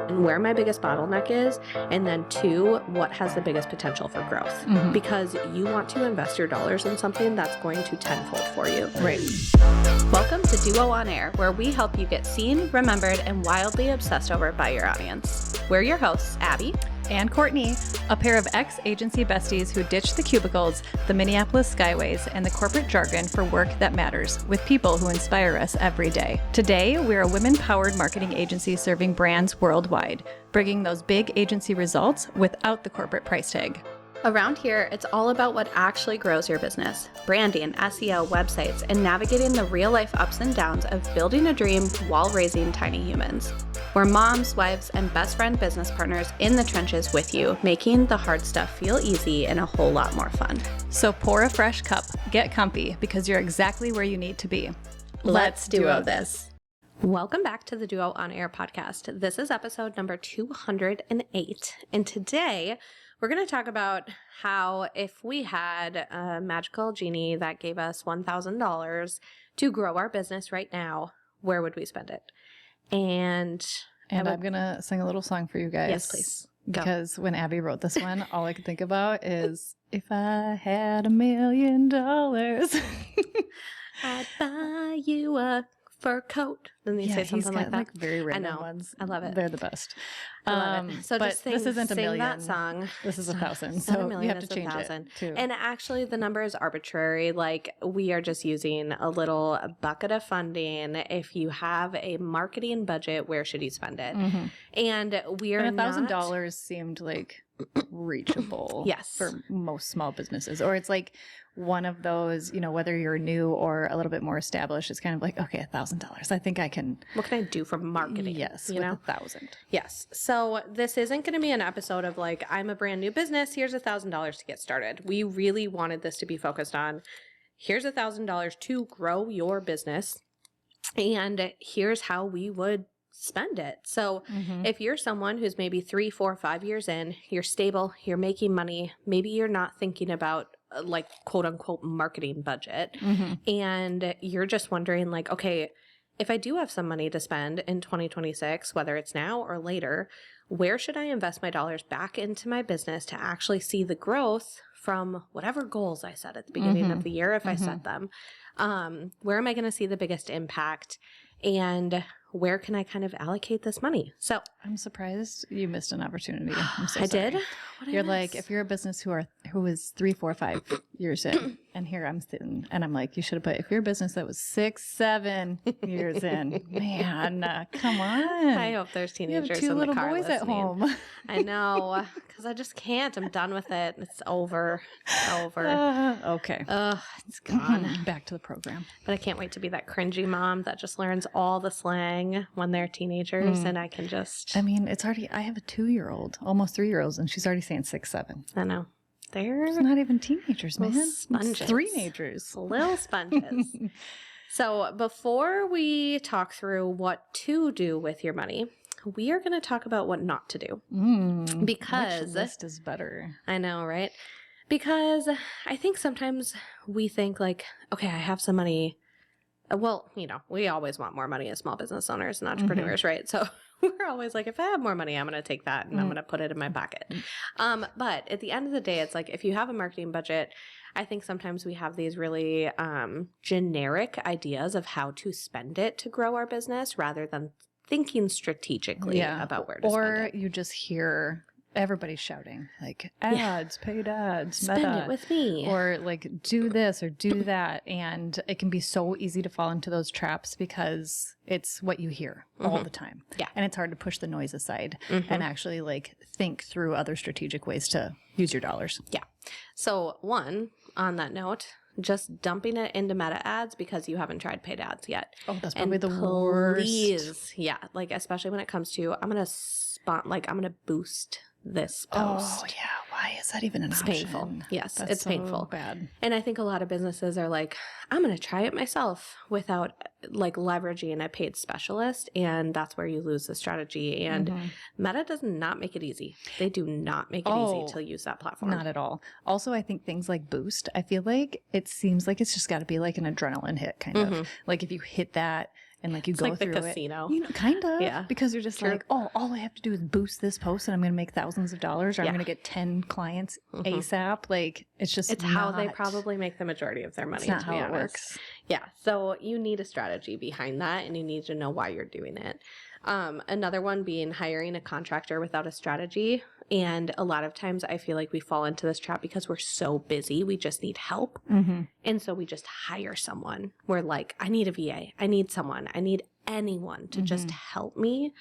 where my biggest bottleneck is, and then 2, what has the biggest potential for growth. Because you want to invest your dollars in something that's going to tenfold for you. Right. Welcome to Duo on Air, where we help you get seen, remembered, and wildly obsessed over by your audience. We're your hosts, Abby And Courtney, a pair of ex-agency besties who ditched the cubicles, the Minneapolis skyways, and the corporate jargon for work that matters, with people who inspire us every day. Today, we're a women-powered marketing agency serving brands worldwide, bringing those big agency results without the corporate price tag. Around here, it's all about what actually grows your business. Branding, SEO, websites, and navigating the real-life ups and downs of building a dream while raising tiny humans. We're moms, wives, and best friend business partners in the trenches with you, making the hard stuff feel easy and a whole lot more fun. So pour a fresh cup, get comfy, because you're exactly where you need to be. Let's duo this. Welcome back to the Duo on Air podcast. This is episode number 208. And today we're going to talk about how if we had a magical genie that gave us $1,000 to grow our business right now, where would we spend it? And I'm going to sing a little song for you guys. Yes, please. Go. Because when Abby wrote this one, all I could think about is, if I had $1 million, I'd buy you a fur coat. Then they say something like that. Like very random I know. ones. I love it. They're the best. I love it. So but just this isn't a sing million. that song. This is 1,000. It's not a So million, you have to it's change 1,000. it too. And actually the number is arbitrary. Like, we are just using a little bucket of funding. If you have a marketing budget, where should you spend it? And we are and $1,000 seemed like reachable. Yes. For most small businesses. Or it's like one of those, you know, whether you're new or a little bit more established, it's kind of like, okay, $1,000. I think I can. What can I do for marketing? Yes, you with know? 1,000. Yes. So this isn't going to be an episode of like, I'm a brand new business. Here's $1,000 to get started. We really wanted this to be focused on, here's $1,000 to grow your business. And here's how we would spend it. So if you're someone who's maybe 3, 4, 5 years in, you're stable, you're making money, maybe you're not thinking about like quote unquote marketing budget, and you're just wondering like, okay, if I do have some money to spend in 2026, whether it's now or later, where should I invest my dollars back into my business to actually see the growth from whatever goals I set at the beginning of the year, if I set them? Where am I going to see the biggest impact? And where can I kind of allocate this money? So I'm surprised you missed an opportunity. I'm so I sorry. did. What did You're I like, miss? if you're a business who is 3, 4, 5 years in, and here I'm sitting, and I'm like, you should have put, if you're a business that was 6, 7 years in, man, come on. I hope there's You teenagers have 2 in little the car boys listening. at home. I know, because I just can't. I'm done with it. It's over. It's over. Okay. Ugh, it's gone. Back to the program. But I can't wait to be that cringy mom that just learns all the slang when they're teenagers, and I can just. I mean, it's already, I have a 2-year-old, almost 3-year-olds, and she's already saying 6, 7. I know. They're It's not even teenagers, man. little It's sponges. 3-nagers. little sponges. So before we talk through what to do with your money, we are going to talk about what not to do. Because which list is better? I know, right? Because I think sometimes we think like, okay, I have some money. Well, you know, we always want more money as small business owners and entrepreneurs, right? So we're always like, if I have more money, I'm going to take that and I'm going to put it in my pocket. But at the end of the day, it's like, if you have a marketing budget, I think sometimes we have these really generic ideas of how to spend it to grow our business rather than thinking strategically about where to spend Or it. you just hear everybody shouting like ads, paid ads, Spend Meta, it with me. or like do this or do that. And it can be so easy to fall into those traps because it's what you hear all the time. Yeah. And it's hard to push the noise aside and actually like think through other strategic ways to use your dollars. Yeah. So one, on that note, just dumping it into Meta ads because you haven't tried paid ads yet. Oh, that's probably the worst. Please, yeah, like especially when it comes to I'm gonna boost this post. Oh yeah, why is that even an It's option? painful. Yes, That's it's so painful. bad. And I think a lot of businesses are like, I'm going to try it myself without like leveraging a paid specialist. And that's where you lose the strategy. And Meta does not make it easy. They do not make it easy to use that platform. Not at all. Also, I think things like Boost, I feel like it seems like it's just got to be like an adrenaline hit kind of. Like if you hit that, and like you It's go like the through casino. it. You know, kind of. Yeah. Because you're just True. like, oh, all I have to do is boost this post and I'm going to make thousands of dollars, or I'm Yeah. going to get 10 clients ASAP. Like it's just It's how they not- probably make the majority of their money. It's not to how be it honest. works. Yeah. So you need a strategy behind that, and you need to know why you're doing it. Another one being hiring a contractor without a strategy. And a lot of times I feel like we fall into this trap because we're so busy. We just need help. Mm-hmm. And so we just hire someone. We're like, I need a VA. I need someone. I need anyone to just help me.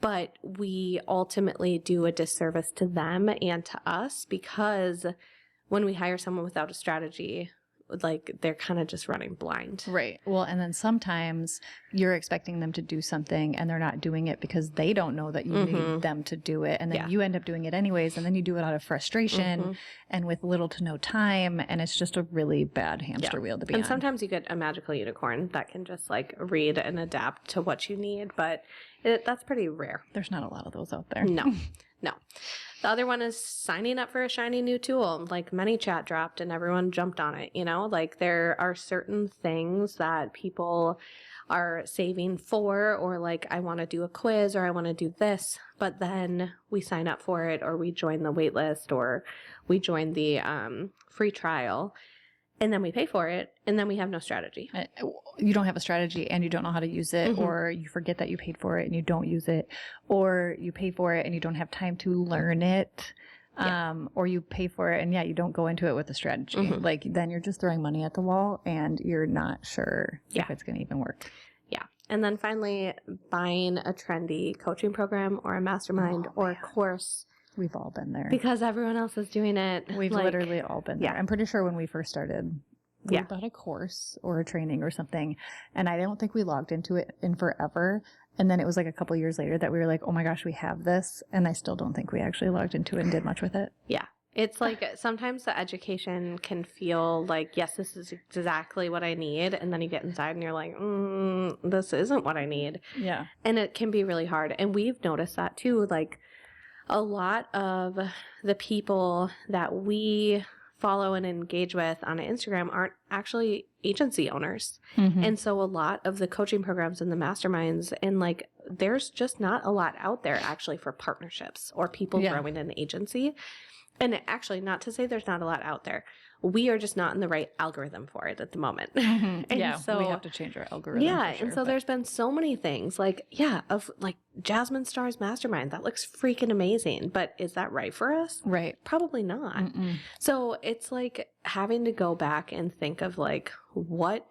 But we ultimately do a disservice to them and to us, because when we hire someone without a strategy, like they're kind of just running blind. Right. Well, and then sometimes you're expecting them to do something and they're not doing it because they don't know that you need them to do it. And then Yeah. you end up doing it anyways. And then you do it out of frustration and with little to no time. And it's just a really bad hamster wheel to be And on. sometimes you get a magical unicorn that can just like read and adapt to what you need, but that's pretty rare. There's not a lot of those out there. No. The other one is signing up for a shiny new tool. Like ManyChat dropped and everyone jumped on it, you know? Like there are certain things that people are saving for, or like I want to do a quiz or I want to do this, but then we sign up for it or we join the wait list or we join the free trial. And then we pay for it, and then we have no strategy. You don't have a strategy and you don't know how to use it, or you forget that you paid for it and you don't use it, or you pay for it and you don't have time to learn it, or you pay for it and you don't go into it with a strategy. Like then you're just throwing money at the wall and you're not sure if it's going to even work. Yeah. And then finally, buying a trendy coaching program or a mastermind or a course. We've all been there. Because everyone else is doing it. We've literally all been there. Yeah. I'm pretty sure when we first started, we bought a course or a training or something, and I don't think we logged into it in forever. And then it was like a couple years later that we were like, oh my gosh, we have this. And I still don't think we actually logged into it and did much with it. Yeah. It's like sometimes the education can feel like, yes, this is exactly what I need. And then you get inside and you're like, this isn't what I need. Yeah. And it can be really hard. And we've noticed that too. Like a lot of the people that we follow and engage with on Instagram aren't actually agency owners. And so a lot of the coaching programs and the masterminds, and like there's just not a lot out there actually for partnerships or people growing an agency. And actually, not to say there's not a lot out there. We are just not in the right algorithm for it at the moment. And so we have to change our algorithm. yeah, for sure, and so there's been so many things like, of like Jasmine Starr's mastermind. That looks freaking amazing. But is that right for us? right. Probably not. So it's like having to go back and think of like, what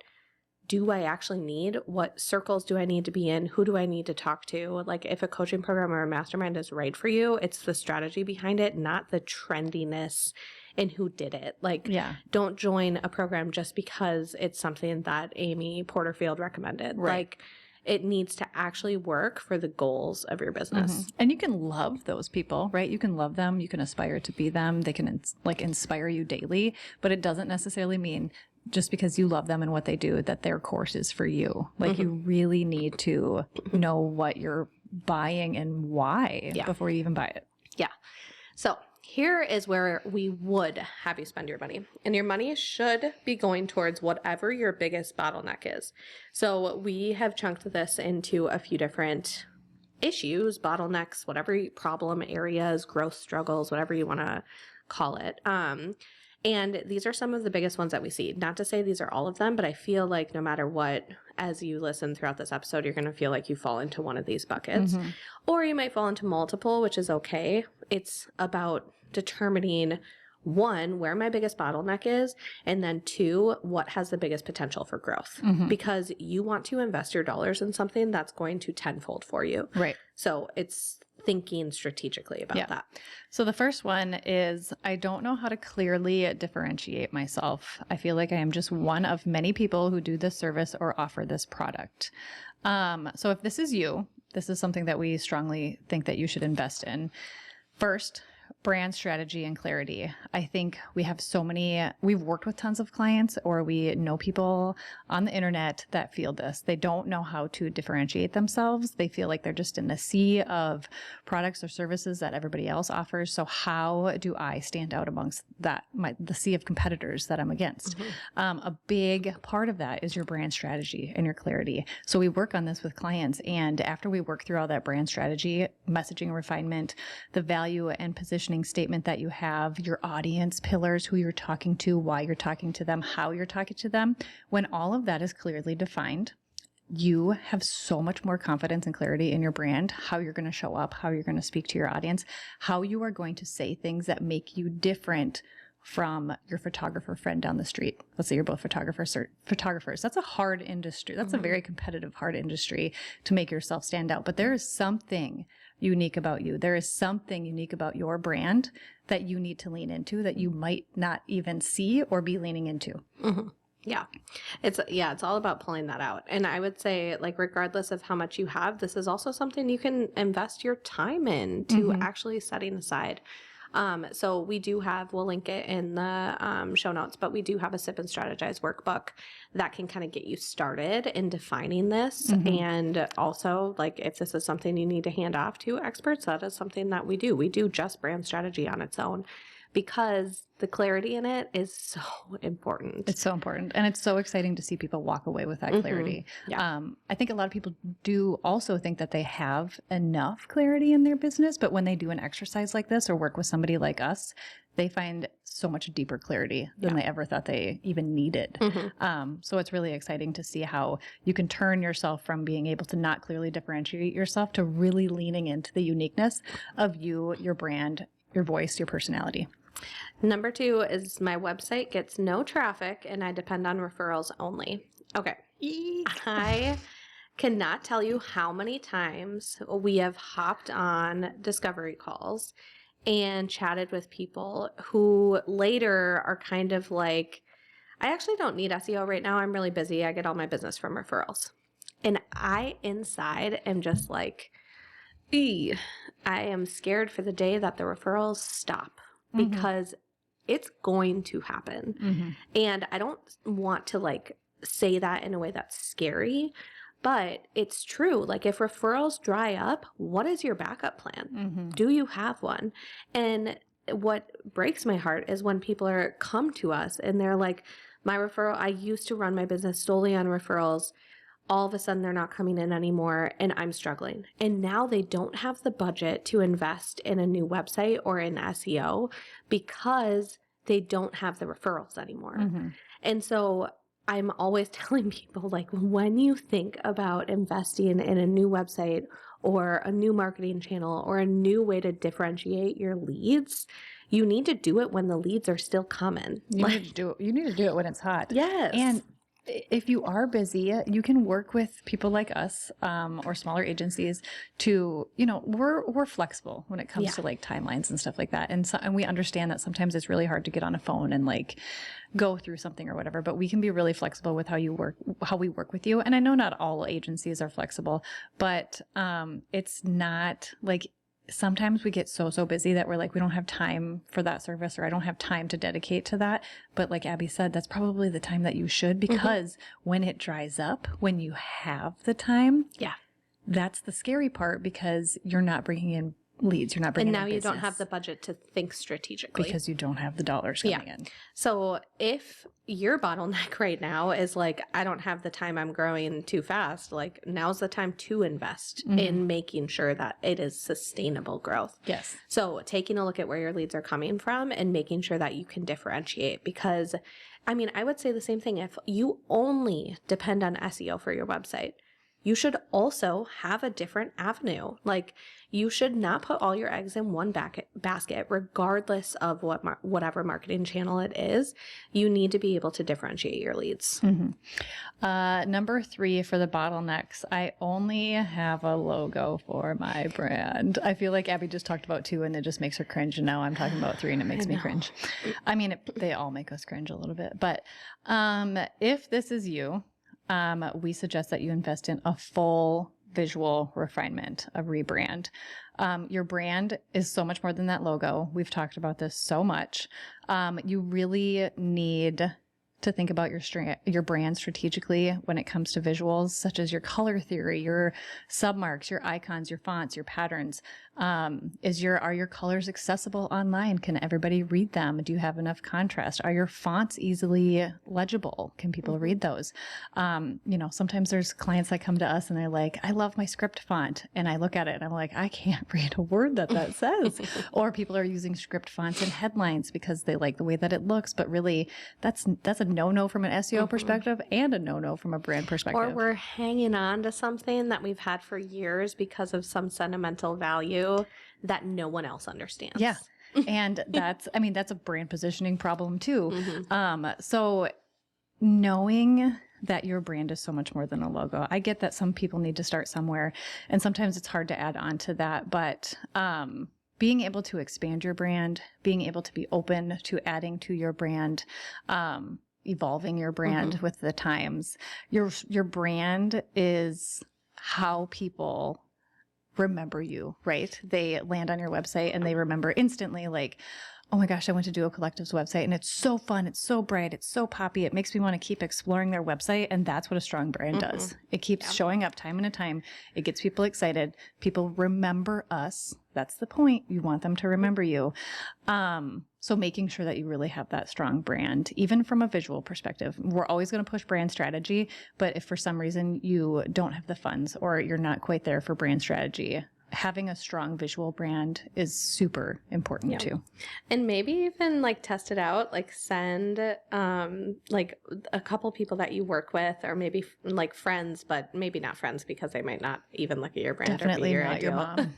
do I actually need? What circles do I need to be in? Who do I need to talk to? Like if a coaching program or a mastermind is right for you, it's the strategy behind it, not the trendiness and who did it. Like don't join a program just because it's something that Amy Porterfield recommended. Right. Like it needs to actually work for the goals of your business. And you can love those people, right? You can love them. You can aspire to be them. They can inspire you daily, but it doesn't necessarily mean just because you love them and what they do that their course is for you. Like you really need to know what you're buying and why before you even buy it. Yeah. So here is where we would have you spend your money. And your money should be going towards whatever your biggest bottleneck is. So we have chunked this into a few different issues, bottlenecks, whatever problem areas, growth struggles, whatever you want to call it. And these are some of the biggest ones that we see. Not to say these are all of them, but I feel like no matter what, as you listen throughout this episode, you're going to feel like you fall into one of these buckets. Or you might fall into multiple, which is okay. It's about determining, one, where my biggest bottleneck is, and then two, what has the biggest potential for growth. Because you want to invest your dollars in something that's going to tenfold for you. Right. So it's thinking strategically about that. So the first one is I don't know how to clearly differentiate myself. I feel like I am just one of many people who do this service or offer this product. So if this is you, this is something that we strongly think that you should invest in. First, brand strategy and clarity. I think we've worked with tons of clients, or we know people on the internet that feel this. They don't know how to differentiate themselves. They feel like they're just in a sea of products or services that everybody else offers. So how do I stand out amongst the sea of competitors that I'm against? A big part of that is your brand strategy and your clarity. So we work on this with clients, and after we work through all that brand strategy, messaging refinement, the value and positioning statement that you have, your audience pillars, who you're talking to, why you're talking to them, how you're talking to them. When all of that is clearly defined, you have so much more confidence and clarity in your brand, how you're going to show up, how you're going to speak to your audience, how you are going to say things that make you different from your photographer friend down the street. Let's say you're both photographers. That's a hard industry. That's a very competitive, hard industry to make yourself stand out. But there is something unique about you. There is something unique about your brand that you need to lean into that you might not even see or be leaning into. Yeah. It's all about pulling that out. And I would say, like, regardless of how much you have, this is also something you can invest your time in to actually setting aside. So we do have, we'll link it in the show notes, but we do have a Sip and Strategize workbook that can kind of get you started in defining this. And also, like, if this is something you need to hand off to experts, that is something that we do. We do just brand strategy on its own, because the clarity in it is so important. It's so important. And it's so exciting to see people walk away with that clarity. Yeah. I think a lot of people do also think that they have enough clarity in their business, but when they do an exercise like this or work with somebody like us, they find so much deeper clarity than they ever thought they even needed. So it's really exciting to see how you can turn yourself from being able to not clearly differentiate yourself to really leaning into the uniqueness of you, your brand, your voice, your personality. Number 2 is my website gets no traffic and I depend on referrals only. Okay. I cannot tell you how many times we have hopped on discovery calls and chatted with people who later are kind of like, I actually don't need SEO right now. I'm really busy. I get all my business from referrals. And I inside am just like, I am scared for the day that the referrals stop, because it's going to happen. And I don't want to like say that in a way that's scary, but it's true. Like, if referrals dry up, what is your backup plan? Do you have one? And what breaks my heart is when people come to us and they're like, my referral, I used to run my business solely on referrals. All of a sudden they're not coming in anymore and I'm struggling. And now they don't have the budget to invest in a new website or in SEO because they don't have the referrals anymore. And so I'm always telling people, like, when you think about investing in a new website or a new marketing channel or a new way to differentiate your leads, you need to do it when the leads are still coming. You need to do it when it's hot. Yes. And if you are busy, you can work with people like us, or smaller agencies to, we're flexible when it comes to like timelines and stuff like that. And we understand that sometimes it's really hard to get on a phone and like go through something or whatever, but we can be really flexible with how we work with you. And I know not all agencies are flexible, but, it's not like, sometimes we get so busy that we're like, we don't have time for that service, or I don't have time to dedicate to that. But like Abby said, that's probably the time that you should, because when it dries up, when you have the time, that's the scary part, because you're not bringing in leads. You're not bringing in business. And now you don't have the budget to think strategically. Because you don't have the dollars coming in. So if your bottleneck right now is like, I don't have the time, I'm growing too fast, like, now's the time to invest in making sure that it is sustainable growth. Yes. So taking a look at where your leads are coming from and making sure that you can differentiate, because I mean, I would say the same thing. If you only depend on SEO for your website, you should also have a different avenue. Like, you should not put all your eggs in one basket, regardless of whatever marketing channel it is. You need to be able to differentiate your leads. Number 3 for the bottlenecks, I only have a logo for my brand. I feel like Abby just talked about 2 and it just makes her cringe. And now I'm talking about 3 and it makes me cringe. I mean, they all make us cringe a little bit. But if this is you, we suggest that you invest in a full visual refinement, a rebrand. Your brand is so much more than that logo. We've talked about this so much. You really need to think about your brand strategically when it comes to visuals, such as your color theory, your submarks, your icons, your fonts, your patterns. Are your colors accessible online? Can everybody read them? Do you have enough contrast? Are your fonts easily legible? Can people read those? Sometimes there's clients that come to us and they're like, I love my script font. And I look at it and I'm like, I can't read a word that says. Or people are using script fonts in headlines because they like the way that it looks, but really that's a no-no from an SEO perspective and a no-no from a brand perspective. Or we're hanging on to something that we've had for years because of some sentimental value that no one else understands. Yeah. And that's a brand positioning problem too. So knowing that your brand is so much more than a logo. I get that some people need to start somewhere and sometimes it's hard to add on to that, but being able to expand your brand, being able to be open to adding to your brand, evolving your brand with the times. Your brand is how people remember you, right? They land on your website and they remember instantly, like, oh my gosh, I went to Do a Collective's website and it's so fun, it's so bright, it's so poppy. It makes me want to keep exploring their website. And that's what a strong brand does. It keeps showing up time and time. It gets people excited. People remember us. That's the point. You want them to remember you. So making sure that you really have that strong brand, even from a visual perspective. We're always going to push brand strategy, but if for some reason you don't have the funds or you're not quite there for brand strategy, having a strong visual brand is super important too. And maybe even like test it out, like send like a couple people that you work with or maybe like friends, but maybe not friends because they might not even look at your brand Definitely or be your not ideal. your mom.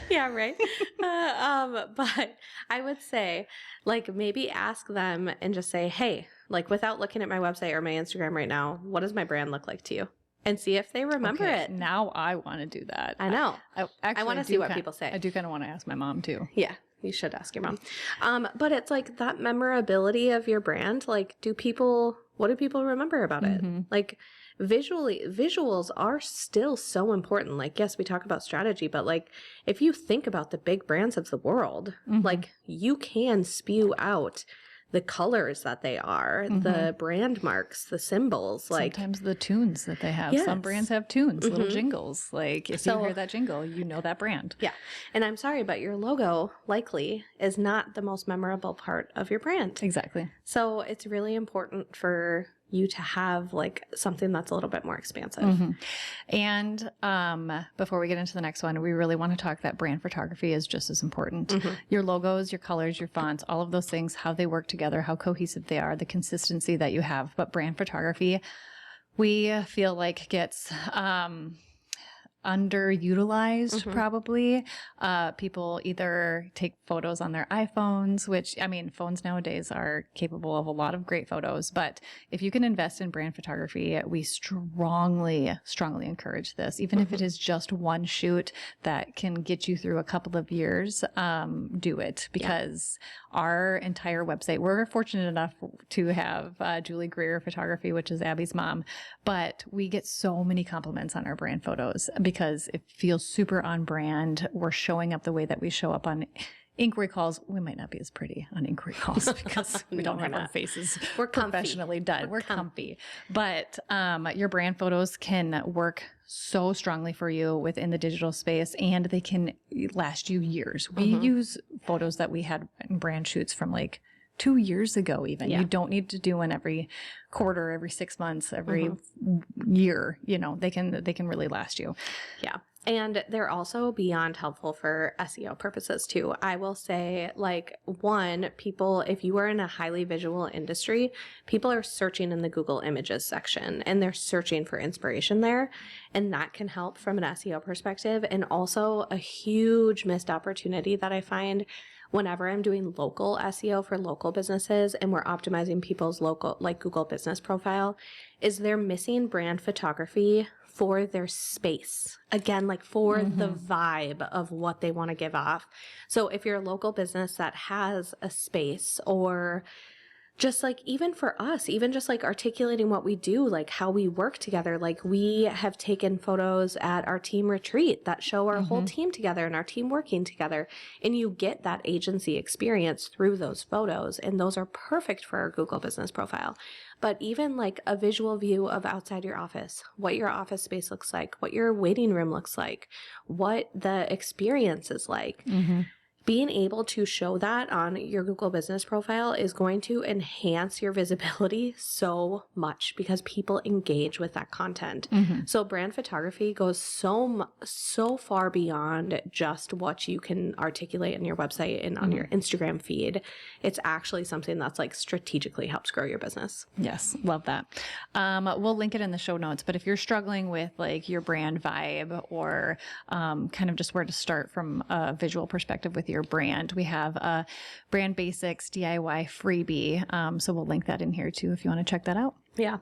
Yeah, right. But I would say like maybe ask them and just say, hey, like without looking at my website or my Instagram right now, what does my brand look like to you? And see if they remember it. Now I want to do that. I know. I want to see what people say. I do kind of want to ask my mom too. Yeah, you should ask your mom. But it's like that memorability of your brand. Like, what do people remember about it? Like, visuals are still so important. Like, yes, we talk about strategy, but like, if you think about the big brands of the world, like you can spew out the colors that they are, the brand marks, the symbols, like sometimes the tunes that they have. Yes. Some brands have tunes, little jingles. Like if you hear that jingle, you know that brand. Yeah. And I'm sorry, but your logo likely is not the most memorable part of your brand. Exactly. So it's really important for you to have like something that's a little bit more expansive. And before we get into the next one, we really want to talk that brand photography is just as important. Your logos, your colors, your fonts, all of those things, how they work together, how cohesive they are, the consistency that you have. But brand photography, we feel like gets underutilized probably. People either take photos on their iPhones, which, I mean, phones nowadays are capable of a lot of great photos, but if you can invest in brand photography, we strongly, strongly encourage this. Even if it is just one shoot that can get you through a couple of years, do it because our entire website, we're fortunate enough to have Julie Greer Photography, which is Abby's mom, but we get so many compliments on our brand photos because it feels super on brand. We're showing up the way that we show up on inquiry calls. We might not be as pretty on inquiry calls because we don't have our faces professionally done. We're comfy. But your brand photos can work so strongly for you within the digital space and they can last you years. We use photos that we had in brand shoots from like 2 years ago even. You don't need to do one every quarter, every 6 months, every year. You know, they can really last you. Yeah. And they're also beyond helpful for SEO purposes too. I will say, like, one, people, if you are in a highly visual industry, people are searching in the Google Images section and they're searching for inspiration there. And that can help from an SEO perspective. And also a huge missed opportunity that I find whenever I'm doing local SEO for local businesses and we're optimizing people's local, like Google business profile, is they're missing brand photography for their space. Again, like for the vibe of what they want to give off. So if you're a local business that has a space or just like even for us, even just like articulating what we do, like how we work together. Like we have taken photos at our team retreat that show our whole team together and our team working together. And you get that agency experience through those photos. And those are perfect for our Google business profile. But even like a visual view of outside your office, what your office space looks like, what your waiting room looks like, what the experience is like. Being able to show that on your Google business profile is going to enhance your visibility so much because people engage with that content. So brand photography goes so far beyond just what you can articulate on your website and on your Instagram feed. It's actually something that's like strategically helps grow your business. Yes, love that. We'll link it in the show notes, but if you're struggling with like your brand vibe or kind of just where to start from a visual perspective with your brand, we have a brand basics DIY freebie. So we'll link that in here too if you want to check that out. Yeah.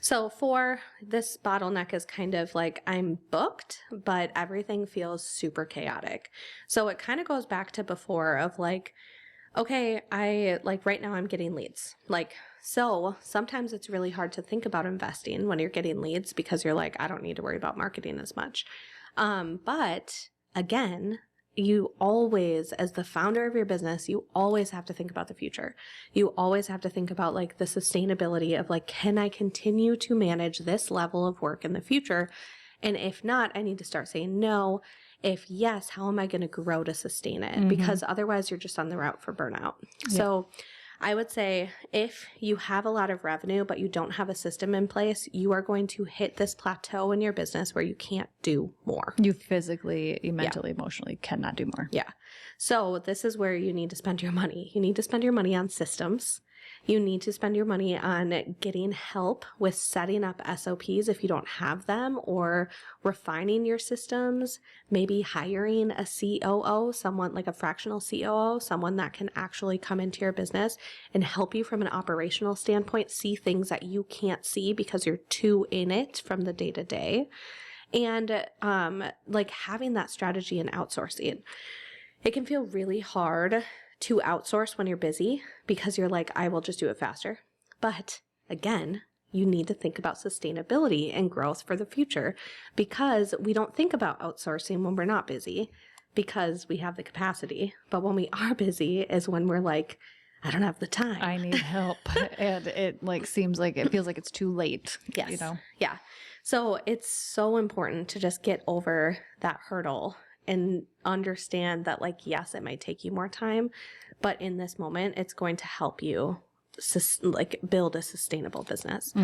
So for this bottleneck is kind of like I'm booked, but everything feels super chaotic. So it kind of goes back to before of like, okay, I like right now I'm getting leads. Like, so sometimes it's really hard to think about investing when you're getting leads because you're like, I don't need to worry about marketing as much. But again, you always, as the founder of your business, you always have to think about the future. You always have to think about like the sustainability of like, can I continue to manage this level of work in the future? And if not, I need to start saying no. If yes, how am I going to grow to sustain it? Because otherwise you're just on the route for burnout. So I would say if you have a lot of revenue, but you don't have a system in place, you are going to hit this plateau in your business where you can't do more. You physically, mentally, emotionally cannot do more. Yeah. So this is where you need to spend your money. You need to spend your money on systems. You need to spend your money on getting help with setting up SOPs if you don't have them, or refining your systems, maybe hiring a COO, someone like a fractional COO, someone that can actually come into your business and help you from an operational standpoint, see things that you can't see because you're too in it from the day to day. And like having that strategy and outsourcing. It can feel really hard to outsource when you're busy because you're like, I will just do it faster. But again, you need to think about sustainability and growth for the future because we don't think about outsourcing when we're not busy because we have the capacity. But when we are busy is when we're like, I don't have the time. I need help. And it like seems like it feels like it's too late. Yes. You know? Yeah. So it's so important to just get over that hurdle and understand that like, yes, it might take you more time, but in this moment, it's going to help you like build a sustainable business.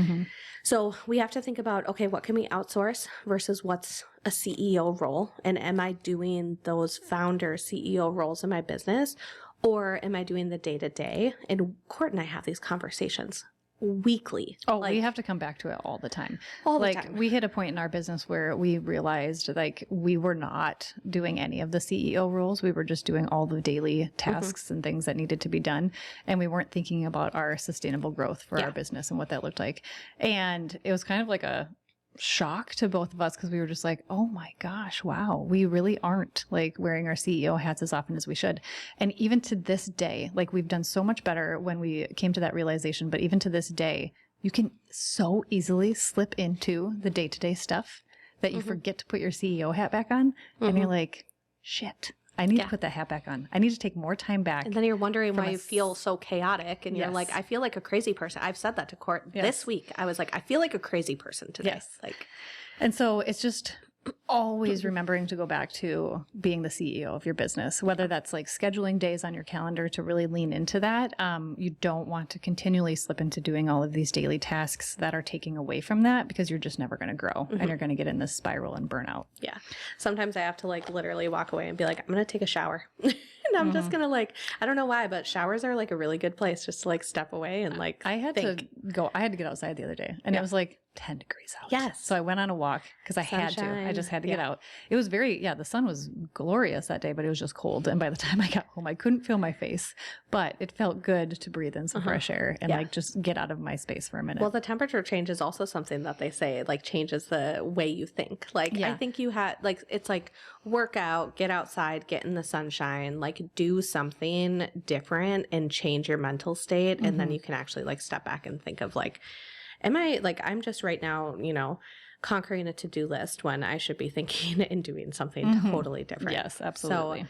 So we have to think about, okay, what can we outsource versus what's a CEO role? And am I doing those founder CEO roles in my business, or am I doing the day to day? And Court and I have these conversations weekly. Oh, like, we have to come back to it all the time. All the like time. We hit a point in our business where we realized like we were not doing any of the CEO roles. We were just doing all the daily tasks and things that needed to be done. And we weren't thinking about our sustainable growth for our business and what that looked like. And it was kind of like a shock to both of us because we were just like, oh my gosh, wow, we really aren't like wearing our CEO hats as often as we should. And even to this day, like we've done so much better when we came to that realization, but even to this day, you can so easily slip into the day-to-day stuff that you forget to put your CEO hat back on. And you're like, shit, I need to put that hat back on. I need to take more time back. And then you're wondering why you feel so chaotic. And you're like, I feel like a crazy person. I've said that to Court this week. I was like, I feel like a crazy person today. Like, and so it's just always remembering to go back to being the CEO of your business, whether that's like scheduling days on your calendar to really lean into that. You don't want to continually slip into doing all of these daily tasks that are taking away from that because you're just never going to grow and you're going to get in this spiral and burnout. Yeah. Sometimes I have to like literally walk away and be like, I'm going to take a shower. And I'm just going to like, I don't know why, but showers are like a really good place just to like step away and like I had to get outside the other day and it was like 10 degrees out. Yes. So I went on a walk because I had to. I just had to get out. It was the sun was glorious that day, but it was just cold. And by the time I got home, I couldn't feel my face, but it felt good to breathe in some fresh air and like just get out of my space for a minute. Well, the temperature change is also something that they say like changes the way you think. Like I think you had like, it's like work out, get outside, get in the sunshine, like do something different and change your mental state. And then you can actually like step back and think of like, am I like, I'm just right now, you know, conquering a to-do list when I should be thinking and doing something totally different. Yes, absolutely. So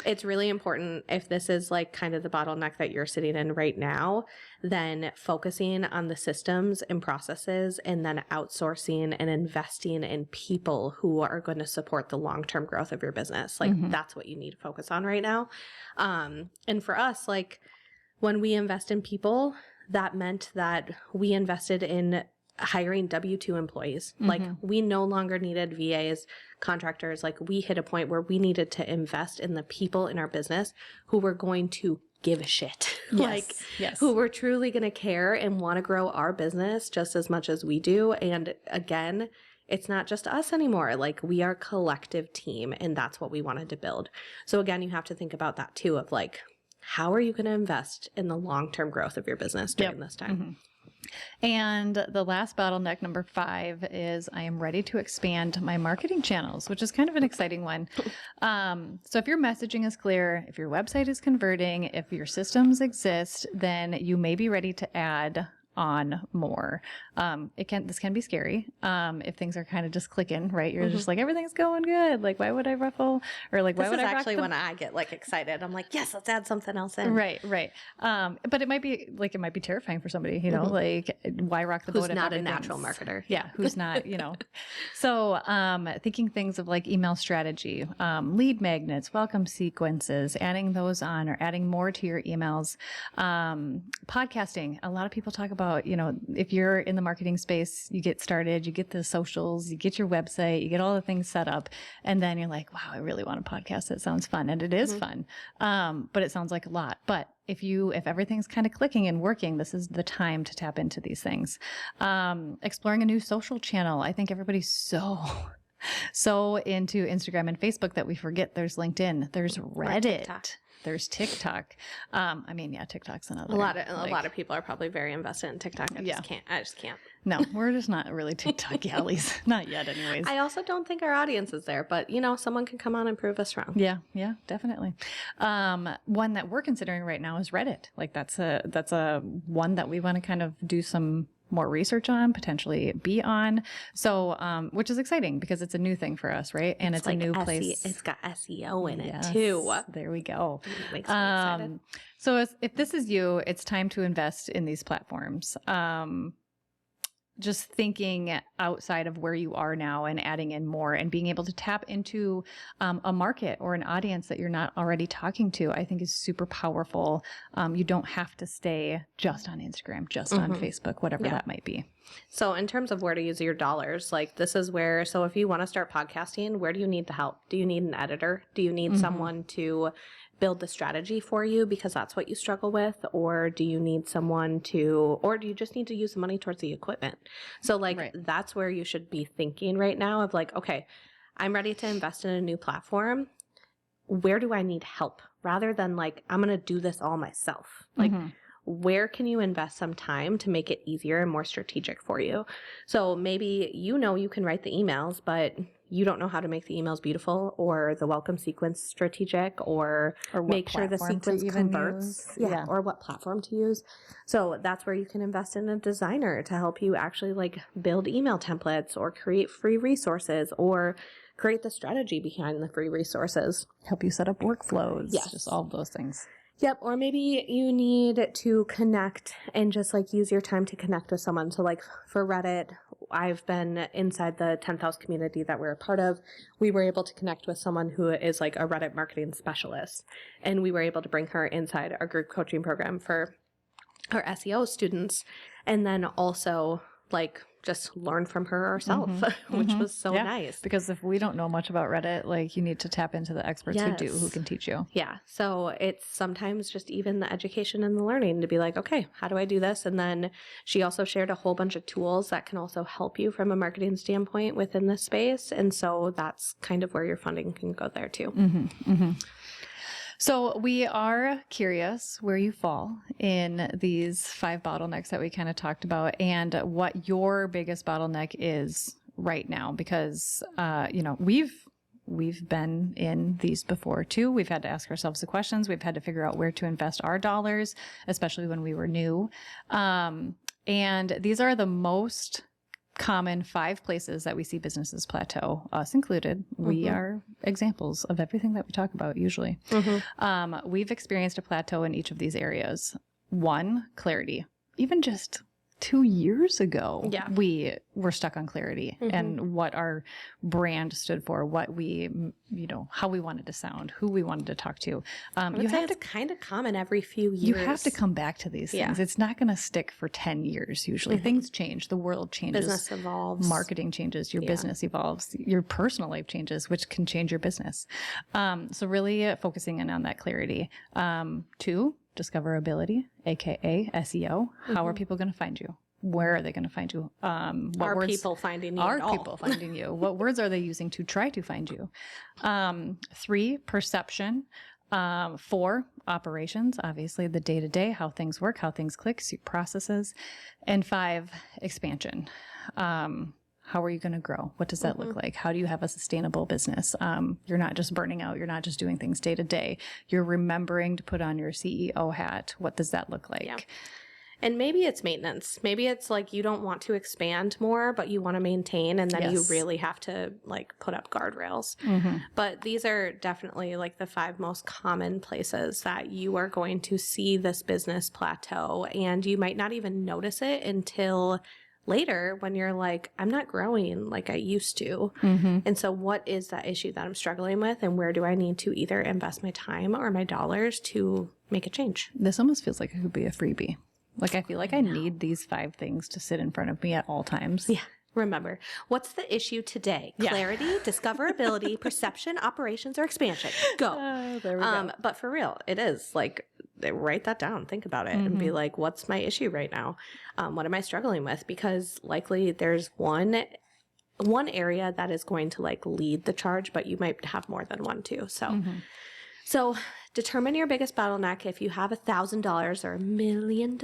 it's really important if this is like kind of the bottleneck that you're sitting in right now, then focusing on the systems and processes and then outsourcing and investing in people who are going to support the long-term growth of your business. Like that's what you need to focus on right now. And for us, like when we invest in people, that meant that we invested in hiring W-2 employees. Like we no longer needed VAs, contractors. Like we hit a point where we needed to invest in the people in our business who were going to give a shit. Who were truly going to care and want to grow our business just as much as we do. And again, it's not just us anymore. Like we are a collective team and that's what we wanted to build. So again, you have to think about that too of like, how are you going to invest in the long-term growth of your business during this time? And the last bottleneck, number 5, is I am ready to expand my marketing channels, which is kind of an exciting one. So if your messaging is clear, if your website is converting, if your systems exist, then you may be ready to add on more. This can be scary. If things are kind of just clicking, right? You're just like, everything's going good. Like, why would I ruffle? Or like, why would I rock actually when I get like excited, I'm like, yes, let's add something else in. Right. But it might be terrifying for somebody, you know, like why rock the boat? Who's not a natural marketer. Yeah. Who's not, you know, so, thinking things of like email strategy, lead magnets, welcome sequences, adding those on or adding more to your emails, podcasting. A lot of people talk about, you know, if you're in the marketing space, you get started, you get the socials, you get your website, you get all the things set up, and then you're like, wow, I really want a podcast. That sounds fun. And it is fun. But it sounds like a lot. But if everything's kind of clicking and working, this is the time to tap into these things. Exploring a new social channel. I think everybody's so into Instagram and Facebook that we forget there's LinkedIn, there's Reddit. There's TikTok. TikTok's another. A lot of people are probably very invested in TikTok. I just can't. No, we're just not really TikTok galleys. Not yet, anyways. I also don't think our audience is there, but you know, someone can come on and prove us wrong. Yeah, definitely. One that we're considering right now is Reddit. Like that's a one that we want to kind of do some more research on, potentially be on. So, which is exciting because it's a new thing for us, right? And it's like a new place. It's got SEO in it too. There we go. Makes me excited. So if this is you, it's time to invest in these platforms. Just thinking outside of where you are now and adding in more and being able to tap into a market or an audience that you're not already talking to, I think is super powerful. You don't have to stay just on Instagram, just on Facebook, whatever that might be. So in terms of where to use your dollars, like this is where, so if you want to start podcasting, where do you need the help? Do you need an editor? Do you need someone to build the strategy for you because that's what you struggle with? Or do you need someone or do you just need to use the money towards the equipment? So like that's where you should be thinking right now of like, okay, I'm ready to invest in a new platform. Where do I need help? Rather than like, I'm going to do this all myself. Like, where can you invest some time to make it easier and more strategic for you? So maybe you know you can write the emails, but you don't know how to make the emails beautiful or the welcome sequence strategic or make sure the sequence converts. Or what platform to use. So that's where you can invest in a designer to help you actually like build email templates or create free resources or create the strategy behind the free resources. Help you set up workflows. Yes. Just all of those things. Yep. Or maybe you need to connect and just like use your time to connect with someone. So like for Reddit, I've been inside the 10th house community that we're a part of. We were able to connect with someone who is like a Reddit marketing specialist. And we were able to bring her inside our group coaching program for our SEO students. And then also like just learn from her herself, which was so nice. Because if we don't know much about Reddit, like you need to tap into the experts who do, who Yes. can teach you. Yeah. So it's sometimes just even the education and the learning to be like, okay, how do I do this? And then she also shared a whole bunch of tools that can also help you from a marketing standpoint within this space. And so that's kind of where your funding can go there too. So we are curious where you fall in these 5 bottlenecks that we kind of talked about and what your biggest bottleneck is right now, because, we've been in these before too. We've had to ask ourselves the questions. We've had to figure out where to invest our dollars, especially when we were new. And these are the most common 5 places that we see businesses plateau, us included. We are examples of everything that we talk about usually. We've experienced a plateau in each of these areas. 1, clarity. Even just 2 years ago, we were stuck on clarity and what our brand stood for, what we, how we wanted to sound, who we wanted to talk to. You have to kind of common every few years. You have to come back to these things. It's not going to stick for 10 years usually. Things change. The world changes. Business evolves. Marketing changes. Your business evolves. Your personal life changes, which can change your business. So really focusing in on that clarity. 2, discoverability, aka SEO. How are people going to find you? Where are they going to find you? Are people finding you? Are people finding you? What words are they using to try to find you? 3, perception. 4, operations, obviously the day-to-day, how things work, how things click, processes. And 5, expansion. How are you going to grow? What does that look like? How do you have a sustainable business? You're not just burning out. You're not just doing things day to day. You're remembering to put on your CEO hat. What does that look like? Yeah. And maybe it's maintenance. Maybe it's like you don't want to expand more, but you want to maintain, and then you really have to like put up guardrails. But these are definitely like the 5 most common places that you are going to see this business plateau, and you might not even notice it until later when you're like, I'm not growing like I used to. And so what is that issue that I'm struggling with, and where do I need to either invest my time or my dollars to make a change? This almost feels like it could be a freebie. Like, I feel like I need these 5 things to sit in front of me at all times. Yeah. Remember, what's the issue today? Clarity, discoverability, perception, operations, or expansion? Go. There we go. But for real, it is like, write that down, think about it, and be like, what's my issue right now? What am I struggling with? Because likely there's one area that is going to like lead the charge, but you might have more than one too. So determine your biggest bottleneck. If you have $1,000 or $1 million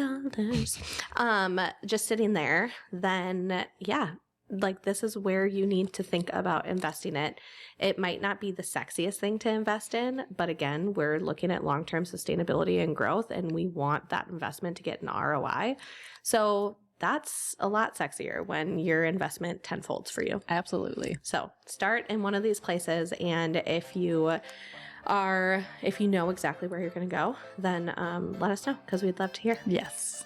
just sitting there, then like this is where you need to think about investing it. It might not be the sexiest thing to invest in, but again, we're looking at long-term sustainability and growth, and we want that investment to get an ROI. So that's a lot sexier when your investment tenfolds for you. Absolutely. So start in one of these places, and if you know exactly where you're going to go, then let us know, because we'd love to hear. Yes.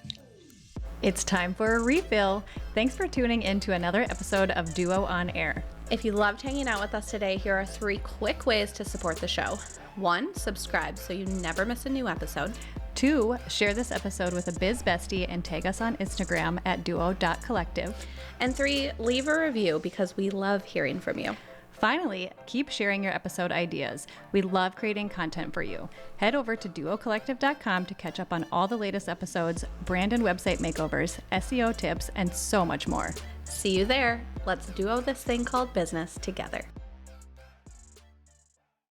It's time for a refill. Thanks for tuning in to another episode of Duo on Air. If you loved hanging out with us today, here are 3 quick ways to support the show. 1, subscribe so you never miss a new episode. 2, share this episode with a biz bestie and tag us on Instagram at duo.collective. And 3, leave a review, because we love hearing from you. Finally, keep sharing your episode ideas. We love creating content for you. Head over to duocollective.com to catch up on all the latest episodes, brand and website makeovers, SEO tips, and so much more. See you there. Let's duo this thing called business together.